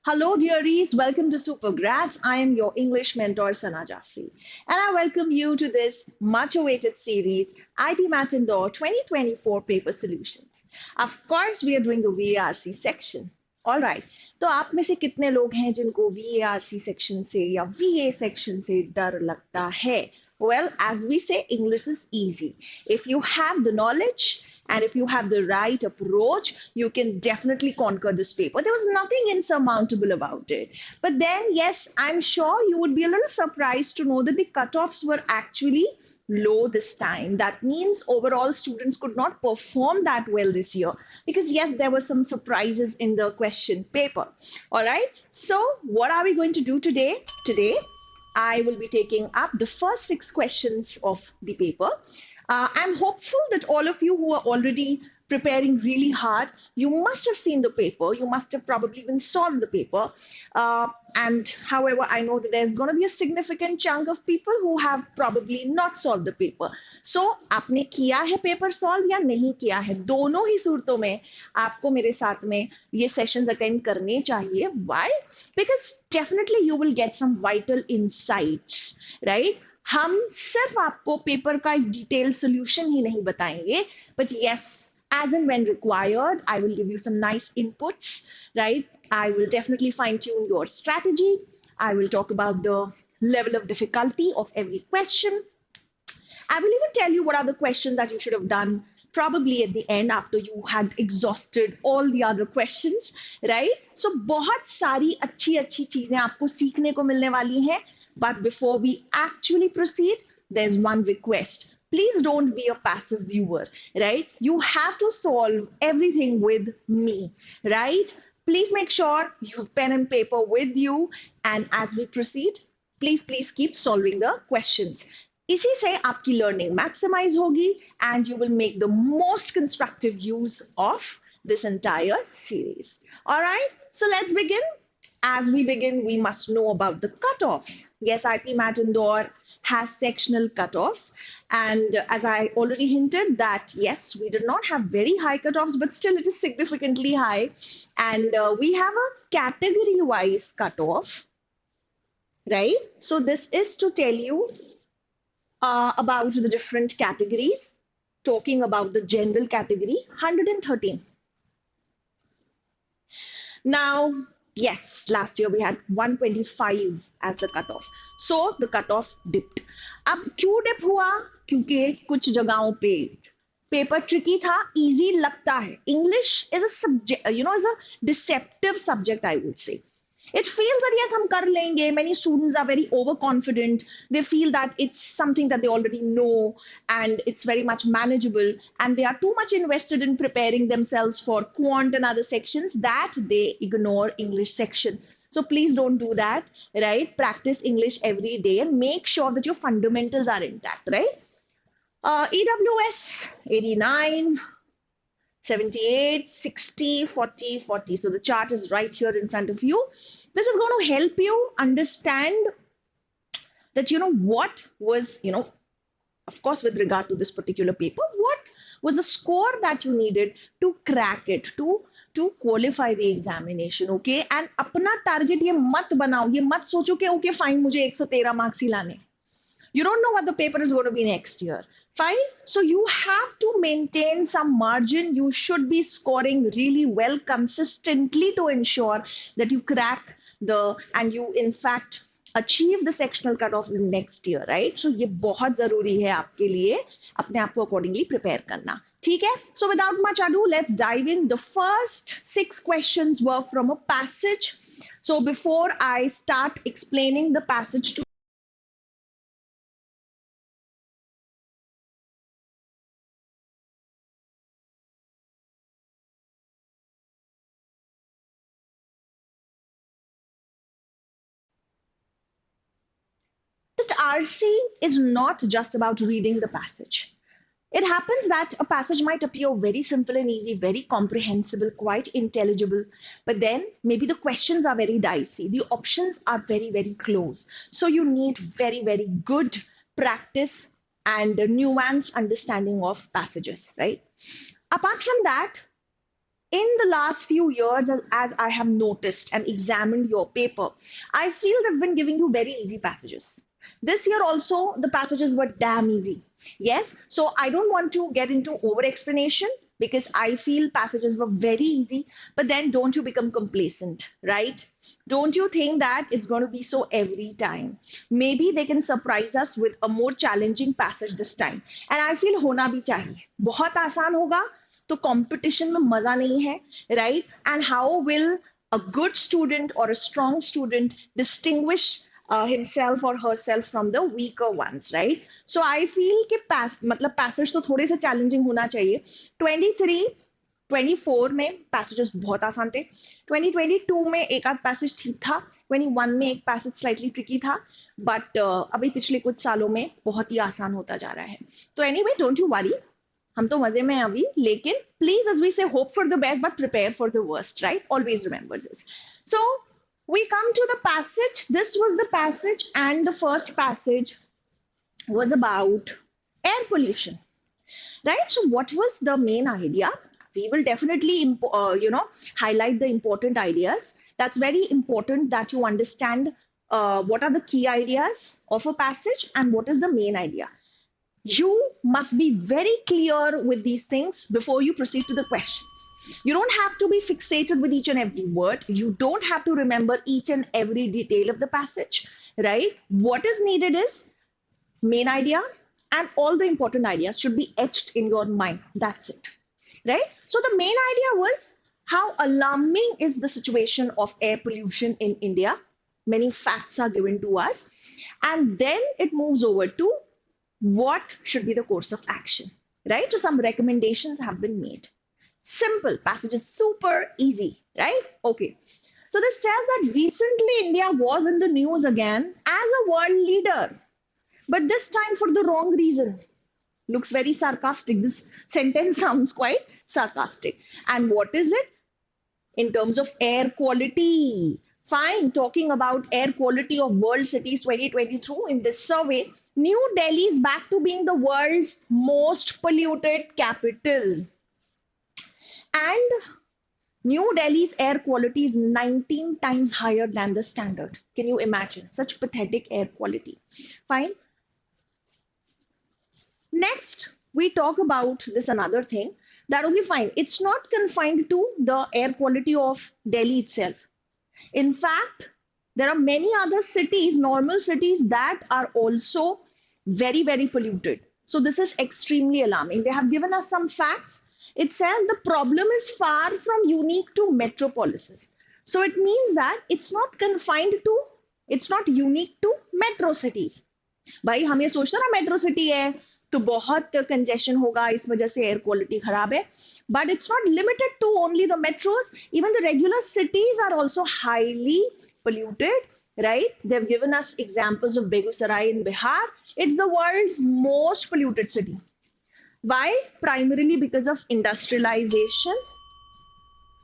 Hello, dearies. Welcome to Super Grads. I am your English mentor, Sana Jaffrey. And I welcome you to this much awaited series, IPMAT Indore 2024 Paper Solutions. Of course, we are doing the VARC section. All right. तो आप में से कितने लोग हैं जिनको VARC section से या VA section से डर लगता है? Well, as we say, English is easy. If you have the knowledge, and if you have the right approach, you can definitely conquer this paper. There was nothing insurmountable about it. But then, yes, I'm sure you would be a little surprised to know that the cutoffs were actually low this time. That means overall students could not perform that well this year because, yes, there were some surprises in the question paper. All right. So, what are we going to do today? Today, I will be taking up the first 6 questions of the paper. I'm hopeful that all of you who are already preparing really hard, you must have seen the paper. You must have probably even solved the paper. And however, I know that there's going to be a significant chunk of people who have probably not solved the paper. So, आपने किया है paper solve या नहीं किया है? दोनों ही सूरतों में आपको मेरे साथ में ये sessions attend करने चाहिए. Why? Because definitely you will get some vital insights, right? हम सिर्फ आपको पेपर का एक डिटेल सोल्यूशन ही नहीं बताएंगे but yes as and when required, I will give you some nice inputs, right? I will definitely fine tune your strategy. I will talk about the level of difficulty of every question. I will even tell you what are the questions that you should have done probably at the end after you had exhausted all the other questions, right? So बहुत सारी अच्छी अच्छी चीजें आपको सीखने को मिलने वाली हैं. But before we actually proceed, there's one request. Please don't be a passive viewer, right? You have to solve everything with me, right? Please make sure you have pen and paper with you. And as we proceed, please keep solving the questions. इसी से आपकी learning maximize होगी and you will make the most constructive use of this entire series. All right, so let's begin. As we begin, we must know about the cutoffs. Yes, IPMAT Indore has sectional cutoffs. And as I already hinted that, yes, we did not have very high cutoffs, but still it is significantly high. And we have a category-wise cutoff, right? So this is to tell you about the different categories. Talking about the general category, 113. Now, yes, last year we had 125 as the cutoff. So the cutoff dipped. अब क्यों dip हुआ? क्योंकि कुछ जगहों पे paper tricky था, easy लगता है. English is a subject, is a deceptive subject, I would say. It feels that yes, hum kar lenge. Many students are very overconfident. They feel that it's something that they already know and it's very much manageable. And they are too much invested in preparing themselves for quant and other sections that they ignore English section. So please don't do that, right? Practice English every day and make sure that your fundamentals are intact, right? EWS 89, 78, 60, 40, 40. So the chart is right here in front of you. This is going to help you understand that, what was, of course, with regard to this particular paper, what was the score that you needed to crack it, to qualify the examination, okay? And अपना target ये मत बनाओ, ये मत सोचो कि okay fine मुझे 113 marks ही लाने. You don't know what the paper is going to be next year. Fine. So you have to maintain some margin. You should be scoring really well consistently to ensure that you crack and you in fact achieve the sectional cutoff next year, right? So ये बहुत जरूरी है आपके लिए अपने आप को accordingly prepare करना. ठीक है? So without much ado, let's dive in. The first 6 questions were from a passage. So before I start explaining the passage to that RC is not just about reading the passage. It happens that a passage might appear very simple and easy, very comprehensible, quite intelligible, but then maybe the questions are very dicey. The options are very, very close. So you need very, very good practice and a nuanced understanding of passages, right? Apart from that, In the last few years, as I have noticed and examined your paper, I feel they've been giving you very easy passages. This year also, the passages were damn easy. Yes, so I don't want to get into over explanation because I feel passages were very easy, but then don't you become complacent, right? Don't you think that it's going to be so every time? Maybe they can surprise us with a more challenging passage this time. And I feel होना भी चाहिए. बहुत आसान होगा तो competition में मजा नहीं है, right? And how will a good student or a strong student distinguish himself or herself from the weaker ones, right? So I feel कि मतलब पैसेज तो थोड़े से चैलेंजिंग होना चाहिए. 23 24 में पैसेजेस बहुत आसान थे. 2022 में एक आध पैसेज ठीक था. 21 में एक पैसेज स्लाइटली ट्रिकी था, बट अभी पिछले कुछ सालों में बहुत ही आसान होता जा रहा है. तो एनीवे डोंट यू वरी, हम तो मजे में हैं अभी, लेकिन प्लीज एज वी से hope for the best but prepare for the worst, right? Always remember this. So we come to the passage. This was the passage, and the first passage was about air pollution, right? So what was the main idea? We will definitely highlight the important ideas. That's very important that you understand what are the key ideas of a passage and what is the main idea. You must be very clear with these things before you proceed to the questions. You don't have to be fixated with each and every word. You don't have to remember each and every detail of the passage, right? What is needed is main idea, and all the important ideas should be etched in your mind. That's it, right? So the main idea was how alarming is the situation of air pollution in India. Many facts are given to us, and then it moves over to what should be the course of action, right? So some recommendations have been made. Simple passage is super easy, right? Okay. So this says that recently India was in the news again as a world leader, but this time for the wrong reason. Looks very sarcastic. This sentence sounds quite sarcastic. And what is it? In terms of air quality. Fine, talking about air quality of world cities 2022 in this survey, New Delhi is back to being the world's most polluted capital. And New Delhi's air quality is 19 times higher than the standard. Can you imagine such pathetic air quality? Fine. Next, we talk about this another thing that, okay, fine, it's not confined to the air quality of Delhi itself. In fact, there are many other cities, normal cities, that are also very, very polluted. So this is extremely alarming. They have given us some facts. It says the problem is far from unique to metropolises. So it means that it's not confined to, it's not unique to metro cities. भाई हम ये सोचते ना metro city है तो बहुत congestion होगा, इस वजह से एयर क्वालिटी खराब है, but it's not limited to only the metros. Even the regular cities are also highly polluted, right? They've given us examples of Begusarai in Bihar. It's the world's most polluted city. Why? Primarily because of industrialization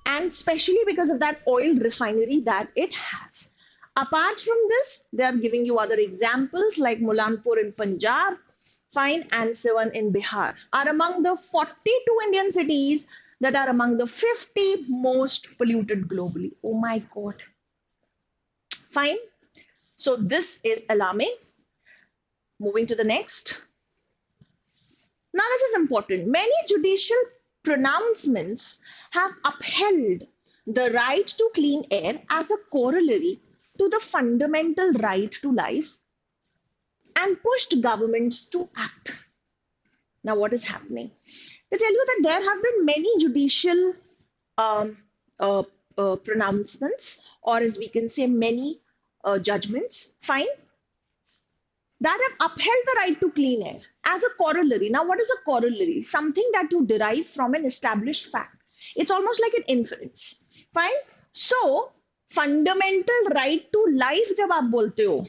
and especially because of that oil refinery that it has. Apart from this, they are giving you other examples like Mulanpur in Punjab, fine, and Siwan in Bihar are among the 42 Indian cities that are among the 50 most polluted globally. Oh my God. Fine. So this is alarming. Moving to the next. Now this is important. Many judicial pronouncements have upheld the right to clean air as a corollary to the fundamental right to life and pushed governments to act. Now, what is happening? They tell you that there have been many judicial pronouncements, or as we can say, many judgments, fine, that have upheld the right to clean air as a corollary. Now, what is a corollary? Something that you derive from an established fact. It's almost like an inference, fine. So, fundamental right to life जब आप बोलते हो,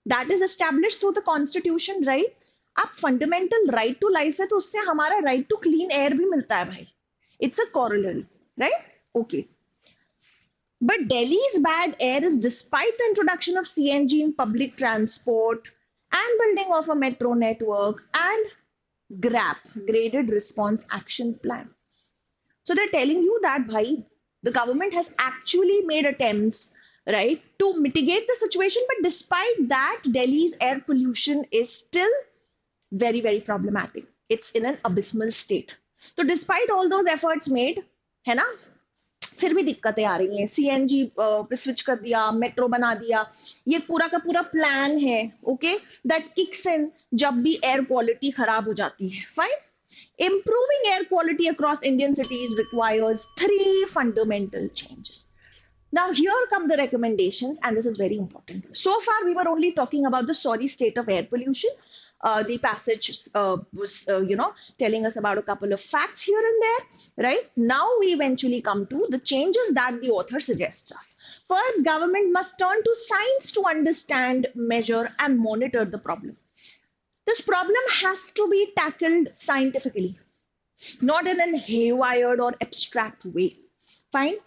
that is established through the constitution, right? अब fundamental right to life है तो उससे हमारा right to clean air भी मिलता है भाई. It's a corollary, right? Okay. But Delhi's bad air is despite the introduction of CNG in public transport and building of a metro network and GRAP, Graded Response Action Plan. So they're telling you that, bhai, the government has actually made attempts, right, to mitigate the situation, but despite that, Delhi's air pollution is still very, very problematic. It's in an abysmal state. So despite all those efforts made, है ना, फिर भी दिक्कतें आ रही हैं. CNG पे switch कर दिया, मेट्रो बना दिया, ये पूरा का पूरा प्लान है, ओके, दैट किक्स इन जब भी एयर क्वालिटी खराब हो जाती है. Fine. Improving air quality across Indian cities requires three fundamental changes. Now, here come the recommendations, and this is very important. So far, we were only talking about the sorry state of air pollution. The passage was, telling us about a couple of facts here and there, right? Now, we eventually come to the changes that the author suggests us. First, government must turn to science to understand, measure, and monitor the problem. This problem has to be tackled scientifically, not in a haywired or abstract way. Fine.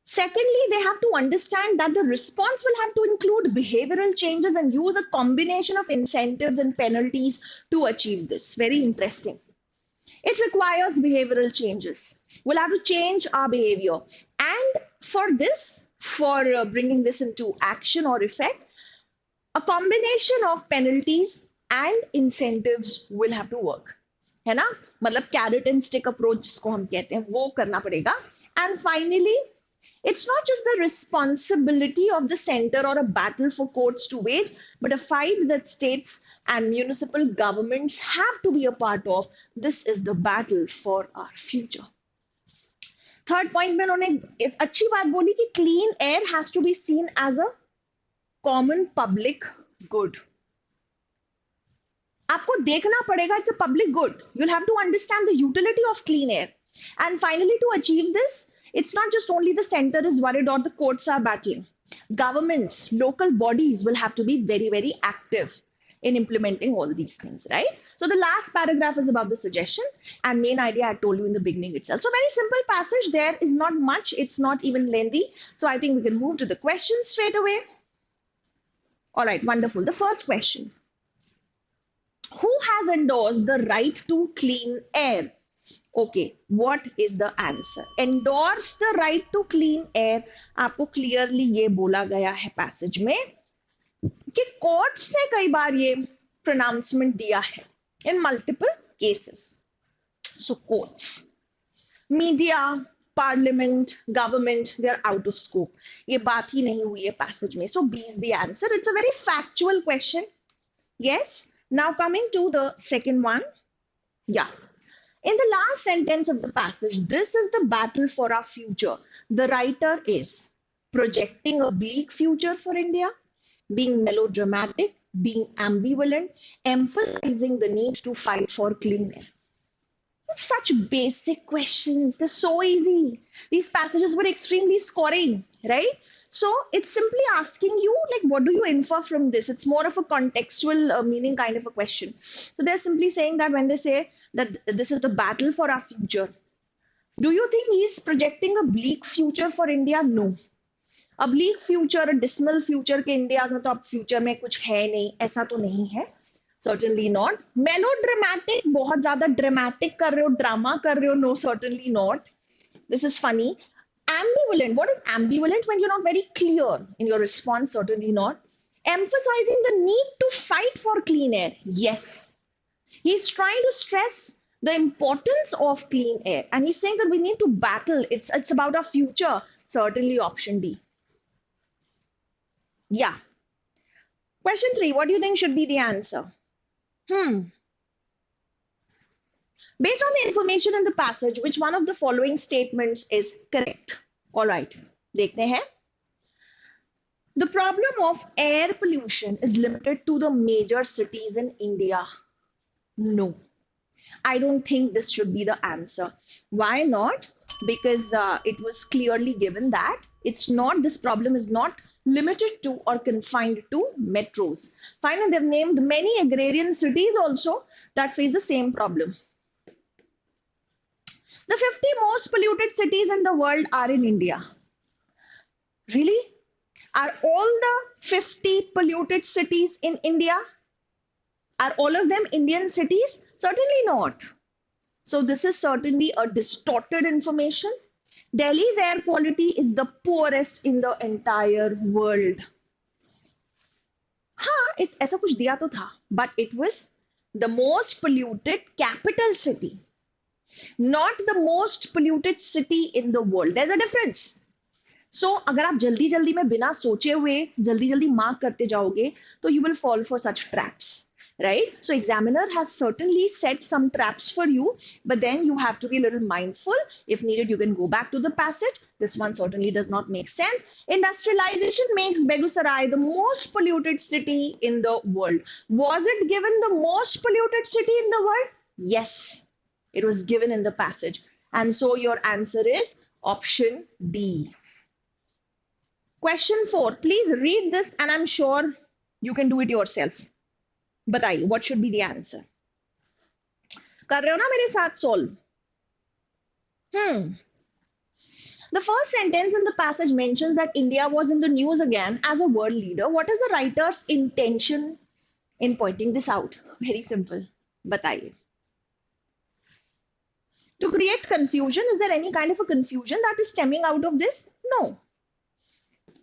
Secondly, they have to understand that the response will have to include behavioral changes and use a combination of incentives and penalties to achieve this. Very interesting. It requires behavioral changes. We'll have to change our behavior. And for this, for bringing this into action or effect, a combination of penalties and incentives will have to work. है ना, मतलब carrot and stick approach जिसको हम कहते हैं, वो करना पड़ेगा. And finally, it's not just the responsibility of the center or a battle for courts to wage, but a fight that states and municipal governments have to be a part of. This is the battle for our future. Third point में उन्होंने एक अच्छी बात बोली कि clean air has to be seen as a common public good. आपको देखना पड़ेगा, it's a public good. You'll have to understand the utility of clean air. And finally, to achieve this, it's not just only the center is worried or the courts are battling. Governments, local bodies will have to be very, very active in implementing all these things, right? So the last paragraph is about the suggestion and main idea I told you in the beginning itself. So very simple passage. There is not much. It's not even lengthy. So I think we can move to the questions straight away. All right, wonderful. The first question. Who has endorsed the right to clean air? Okay, what is the answer? Endorse the right to clean air. आपको clearly ये बोला गया है passage में कि courts ने कई बार ये pronouncement दिया है in multiple cases. So courts, media, parliament, government, they are out of scope. ये बात ही नहीं हुई है passage में. So B is the answer. It's a very factual question. Yes. Now coming to the second one. Yeah. In the last sentence of the passage, this is the battle for our future. The writer is projecting a bleak future for India, being melodramatic, being ambivalent, emphasizing the need to fight for clean air. Such basic questions. They're so easy. These passages were extremely scoring, right? So it's simply asking you, like, what do you infer from this? It's more of a contextual meaning kind of a question. So they're simply saying that when they say that this is the battle for our future, do you think he's projecting a bleak future for India? No. A bleak future, a dismal future के India में तो अब future में कुछ है नहीं, ऐसा तो नहीं है. Certainly not. Melodramatic, बहुत ज़्यादा dramatic कर रहे हो, drama कर रहे हो, no, certainly not. This is funny. Ambivalent. What is ambivalent? When you're not very clear in your response, certainly not. Emphasizing the need to fight for clean air. Yes. He's trying to stress the importance of clean air. And he's saying that we need to battle. It's about our future. Certainly option D. Yeah. Question 3. What do you think should be the answer? Based on the information in the passage, which one of the following statements is correct? All right. देखते हैं. The problem of air pollution is limited to the major cities in India. No. I don't think this should be the answer. Why not? Because it was clearly given that it's not, this problem is not limited to or confined to metros. Finally, they've named many agrarian cities also that face the same problem. The 50 most polluted cities in the world are in India. Really? Are all the 50 polluted cities in India? Are all of them Indian cities? Certainly not. So this is certainly a distorted information. Delhi's air quality is the poorest in the entire world. हाँ, इस ऐसा कुछ दिया तो था, but it was the most polluted capital city, not the most polluted city in the world. There's a difference. सो अगर आप जल्दी जल्दी में बिना सोचे हुए जल्दी जल्दी मार्क करते जाओगे तो you will fall for such traps, right? So examiner has certainly set some traps for you, but then you have to be a little mindful. If needed, you can go back to the passage. This one certainly does not make sense. Industrialization makes Begusarai the most polluted city in the world. Was it given the most polluted city in the world? Yes, it was given in the passage. And so your answer is option D. Question 4. Please read this and I'm sure you can do it yourself. बताइए what should be the answer. कर रहे हो ना मेरे साथ solve? The first sentence in the passage mentions that India was in the news again as a world leader. What is the writer's intention in pointing this out? Very simple. बताइए. To create confusion, is there any kind of a confusion that is stemming out of this? No.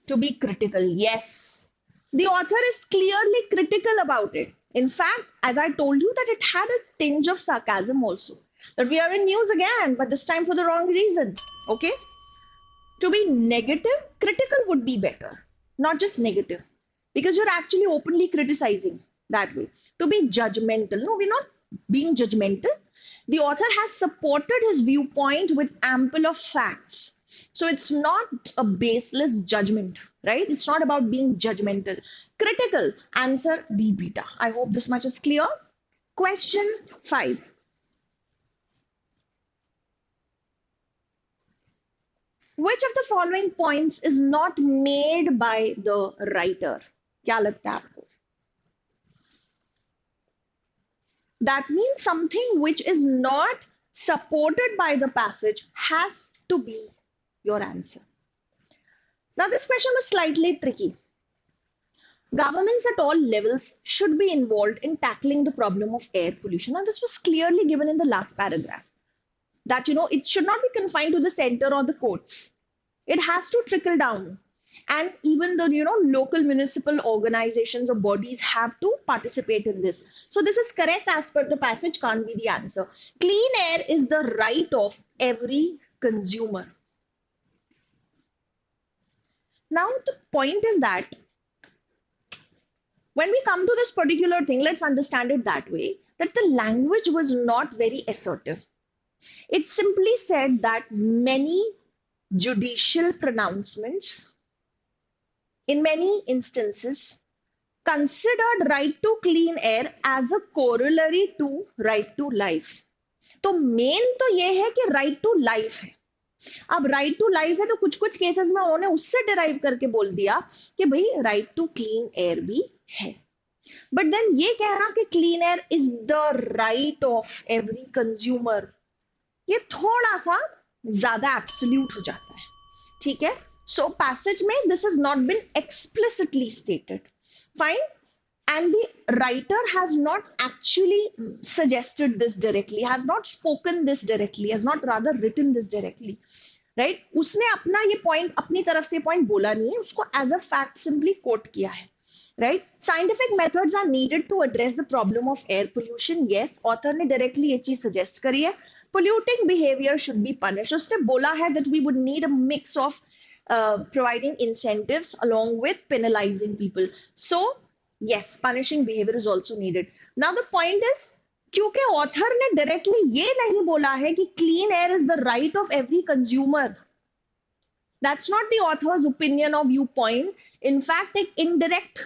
To be critical, yes. The author is clearly critical about it. In fact, as I told you, that it had a tinge of sarcasm also. That we are in news again, but this time for the wrong reason. Okay? To be negative, critical would be better. Not just negative. Because you're actually openly criticizing that way. To be judgmental. No, we're not being judgmental. The author has supported his viewpoint with ample of facts. So it's not a baseless judgment, right? It's not about being judgmental. Critical, answer B beta. I hope this much is clear. Question 5. Which of the following points is not made by the writer? क्या लगता है आपको? That means something which is not supported by the passage has to be your answer. Now, this question was slightly tricky. Governments at all levels should be involved in tackling the problem of air pollution. Now, this was clearly given in the last paragraph. That, it should not be confined to the center or the courts. It has to trickle down. And even the, local municipal organizations or bodies have to participate in this. So this is correct as per the passage, can't be the answer. Clean air is the right of every consumer. Now, the point is that when we come to this particular thing, let's understand it that way, that the language was not very assertive. It simply said that many judicial pronouncements, in many instances, considered right to clean air as a corollary to right to life. तो main तो ये है कि right to life है. अब right to life है तो कुछ कुछ केसेस में उन्होंने उससे डिराइव करके बोल दिया कि भाई राइट टू क्लीन एयर भी है. बट देन ये कहना कि clean air is the right of every consumer, ये थोड़ा सा ज्यादा एब्सोल्यूट हो जाता है. ठीक है, सो पैसेज में this is not been explicitly stated. Fine. And the writer has not actually suggested this directly, has not spoken this directly, has not rather written this directly, right? उसने अपना ये point अपनी तरफ से point बोला नहीं है, उसको as a fact simply quote किया है, right? Scientific methods are needed to address the problem of air pollution. Yes, author ने directly ये चीज suggest करी है. Polluting behavior should be punished. उसने बोला है that we would need a mix of providing incentives along with penalizing people. So yes, punishing behavior is also needed. Now the point is, क्योंकि author ने directly ये नहीं बोला है कि clean air is the right of every consumer. That's not the author's opinion or viewpoint. In fact, एक indirect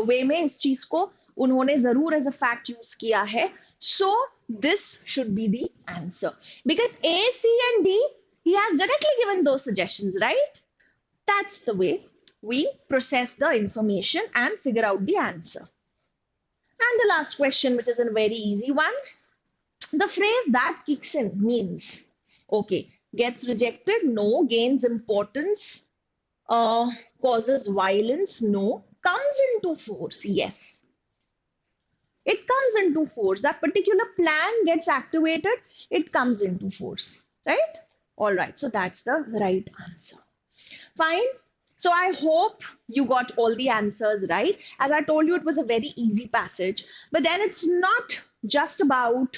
way में इस चीज को उन्होंने जरूर as a fact use किया है. So this should be the answer. Because A, C and D, he has directly given those suggestions, right? That's the way we process the information and figure out the answer. And the last question, which is a very easy one. The phrase that kicks in means, okay, gets rejected, no. Gains importance, causes violence, no. Comes into force, yes. It comes into force. That particular plan gets activated, it comes into force, right? All right, so that's the right answer. Fine. So I hope you got all the answers right. As I told you, it was a very easy passage. But then it's not just about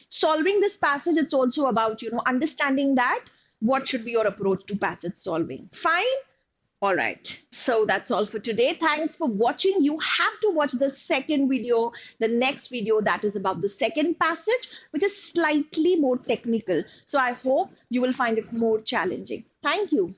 solving this passage, it's also about, understanding that what should be your approach to passage solving. Fine. All right. So that's all for today. Thanks for watching. You have to watch the second video, the next video that is about the second passage, which is slightly more technical. So I hope you will find it more challenging. Thank you.